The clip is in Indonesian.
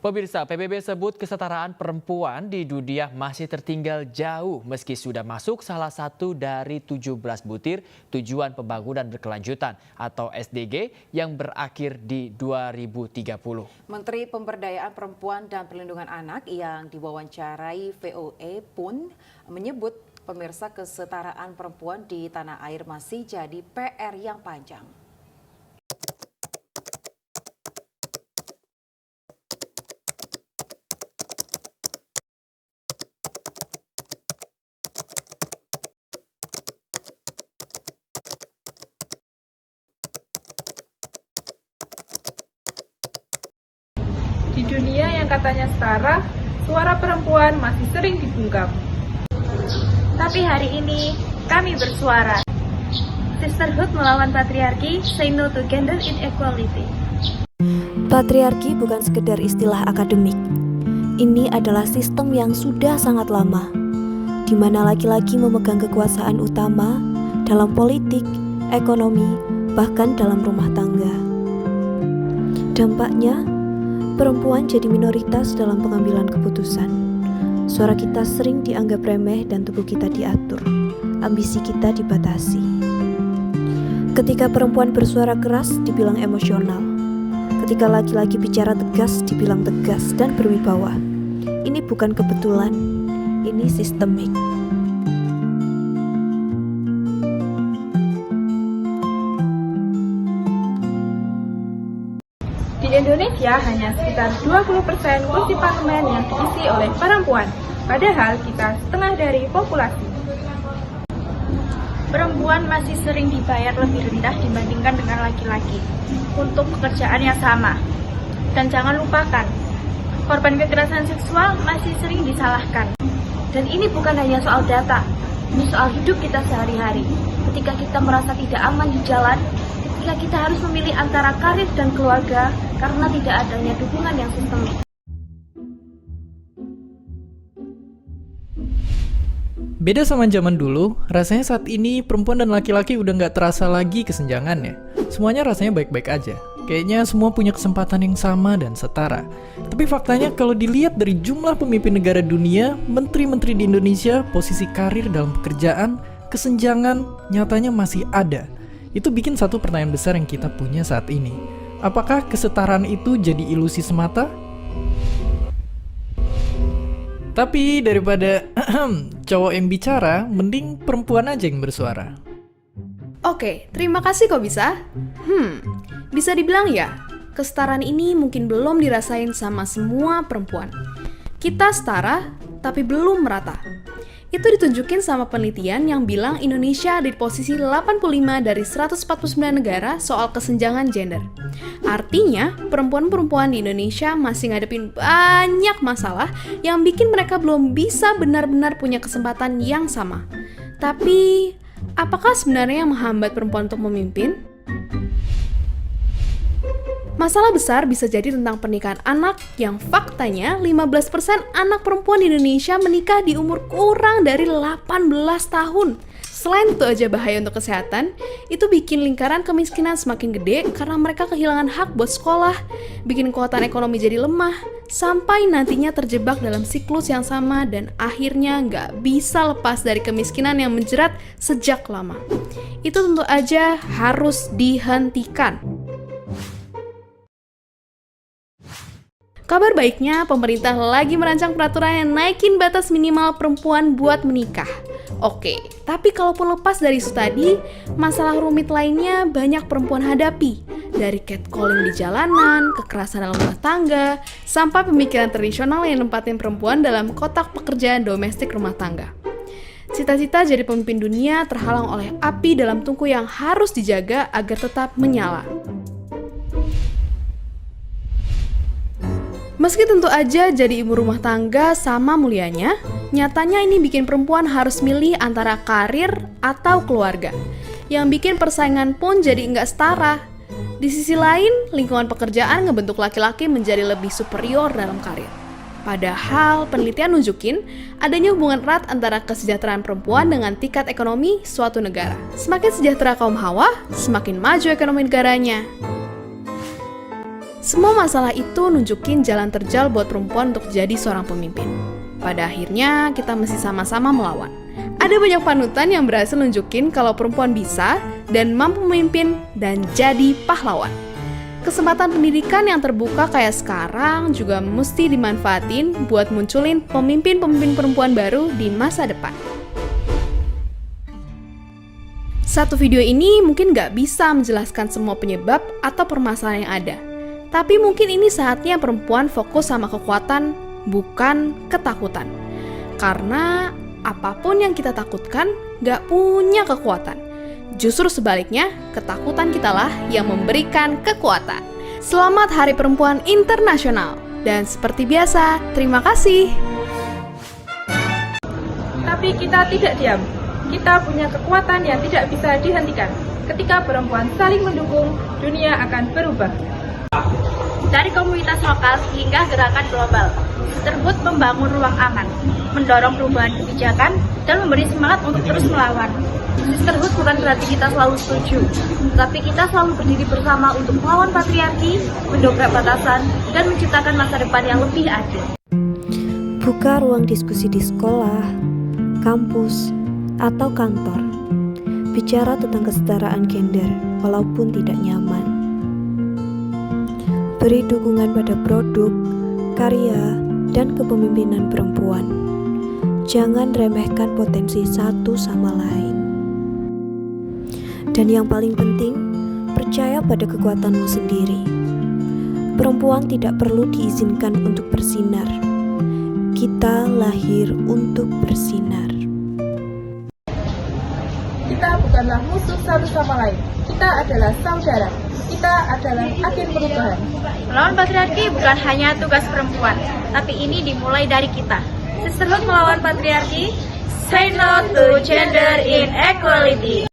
Pemirsa, PBB sebut kesetaraan perempuan di dunia masih tertinggal jauh meski sudah masuk salah satu dari 17 butir tujuan pembangunan berkelanjutan atau SDG yang berakhir di 2030. Menteri Pemberdayaan Perempuan dan Perlindungan Anak yang diwawancarai VOA pun menyebut pemirsa kesetaraan perempuan di tanah air masih jadi PR yang panjang. Di dunia yang katanya setara, suara perempuan masih sering dibungkam. Tapi hari ini, kami bersuara. Sisterhood melawan patriarki, say no to gender inequality. Patriarki bukan sekedar istilah akademik. Ini adalah sistem yang sudah sangat lama, di mana laki-laki memegang kekuasaan utama dalam politik, ekonomi, bahkan dalam rumah tangga. Dampaknya, perempuan jadi minoritas dalam pengambilan keputusan. Suara kita sering dianggap remeh dan tubuh kita diatur. Ambisi kita dibatasi. Ketika perempuan bersuara keras, dibilang emosional. Ketika laki-laki bicara tegas, dibilang tegas dan berwibawa. Ini bukan kebetulan, ini sistemik. Di Indonesia hanya sekitar 20% kursi parlemen yang diisi oleh perempuan, padahal kita setengah dari populasi. Perempuan masih sering dibayar lebih rendah dibandingkan dengan laki-laki untuk pekerjaan yang sama. Dan jangan lupakan, korban kekerasan seksual masih sering disalahkan. Dan ini bukan hanya soal data, ini soal hidup kita sehari-hari. Ketika kita merasa tidak aman di jalan, ketika kita harus memilih antara karir dan keluarga karena tidak adanya dukungan yang sistemik. Beda sama zaman dulu, rasanya saat ini perempuan dan laki-laki udah nggak terasa lagi kesenjangannya. Semuanya rasanya baik-baik aja. Kayaknya semua punya kesempatan yang sama dan setara. Tapi faktanya kalau dilihat dari jumlah pemimpin negara dunia, menteri-menteri di Indonesia, posisi karir dalam pekerjaan, kesenjangan nyatanya masih ada. Itu bikin satu pertanyaan besar yang kita punya saat ini. Apakah kesetaraan itu jadi ilusi semata? Tapi daripada cowok yang bicara, mending perempuan aja yang bersuara. Oke, terima kasih kok bisa. Bisa dibilang ya, kesetaraan ini mungkin belum dirasain sama semua perempuan. Kita setara, tapi belum merata. Itu ditunjukin sama penelitian yang bilang Indonesia ada di posisi 85 dari 149 negara soal kesenjangan gender. Artinya, perempuan-perempuan di Indonesia masih ngadepin banyak masalah yang bikin mereka belum bisa benar-benar punya kesempatan yang sama. Tapi, apakah sebenarnya yang menghambat perempuan untuk memimpin? Masalah besar bisa jadi tentang pernikahan anak yang faktanya 15% anak perempuan di Indonesia menikah di umur kurang dari 18 tahun. Selain itu aja bahaya untuk kesehatan, itu bikin lingkaran kemiskinan semakin gede karena mereka kehilangan hak buat sekolah, bikin kekuatan ekonomi jadi lemah, sampai nantinya terjebak dalam siklus yang sama dan akhirnya nggak bisa lepas dari kemiskinan yang menjerat sejak lama. Itu tentu aja harus dihentikan. Kabar baiknya, pemerintah lagi merancang peraturan yang naikin batas minimal perempuan buat menikah. Oke, tapi kalaupun lepas dari isu tadi, masalah rumit lainnya banyak perempuan hadapi. Dari catcalling di jalanan, kekerasan dalam rumah tangga, sampai pemikiran tradisional yang nempatin perempuan dalam kotak pekerjaan domestik rumah tangga. Cita-cita jadi pemimpin dunia terhalang oleh api dalam tungku yang harus dijaga agar tetap menyala. Meski tentu aja jadi ibu rumah tangga sama mulianya, nyatanya ini bikin perempuan harus milih antara karir atau keluarga. Yang bikin persaingan pun jadi nggak setara. Di sisi lain, lingkungan pekerjaan ngebentuk laki-laki menjadi lebih superior dalam karir. Padahal penelitian nunjukin adanya hubungan erat antara kesejahteraan perempuan dengan tingkat ekonomi suatu negara. Semakin sejahtera kaum hawa, semakin maju ekonomi negaranya. Semua masalah itu nunjukin jalan terjal buat perempuan untuk jadi seorang pemimpin. Pada akhirnya, kita mesti sama-sama melawan. Ada banyak panutan yang berhasil nunjukin kalau perempuan bisa dan mampu memimpin dan jadi pahlawan. Kesempatan pendidikan yang terbuka kayak sekarang juga mesti dimanfaatin buat munculin pemimpin-pemimpin perempuan baru di masa depan. Satu video ini mungkin nggak bisa menjelaskan semua penyebab atau permasalahan yang ada. Tapi mungkin ini saatnya perempuan fokus sama kekuatan, bukan ketakutan. Karena apapun yang kita takutkan nggak punya kekuatan. Justru sebaliknya, ketakutan kitalah yang memberikan kekuatan. Selamat Hari Perempuan Internasional. Dan seperti biasa, terima kasih. Tapi kita tidak diam. Kita punya kekuatan yang tidak bisa dihentikan. Ketika perempuan saling mendukung, dunia akan berubah. Dari komunitas lokal hingga gerakan global, Sisterhood membangun ruang aman, mendorong perubahan kebijakan, dan memberi semangat untuk terus melawan. Sisterhood bukan berarti kita selalu setuju, tapi kita selalu berdiri bersama untuk melawan patriarki, mendobrak batasan, dan menciptakan masa depan yang lebih adil. Buka ruang diskusi di sekolah, kampus, atau kantor. Bicara tentang kesetaraan gender walaupun tidak nyaman. Beri dukungan pada produk, karya, dan kepemimpinan perempuan. Jangan remehkan potensi satu sama lain. Dan yang paling penting, percaya pada kekuatanmu sendiri. Perempuan tidak perlu diizinkan untuk bersinar. Kita lahir untuk bersinar. Kita bukanlah musuh satu sama lain. Kita adalah saudara. Kita adalah agen perubahan. Melawan patriarki bukan hanya tugas perempuan, tapi ini dimulai dari kita. Sisterhood melawan patriarki, say no to gender inequality.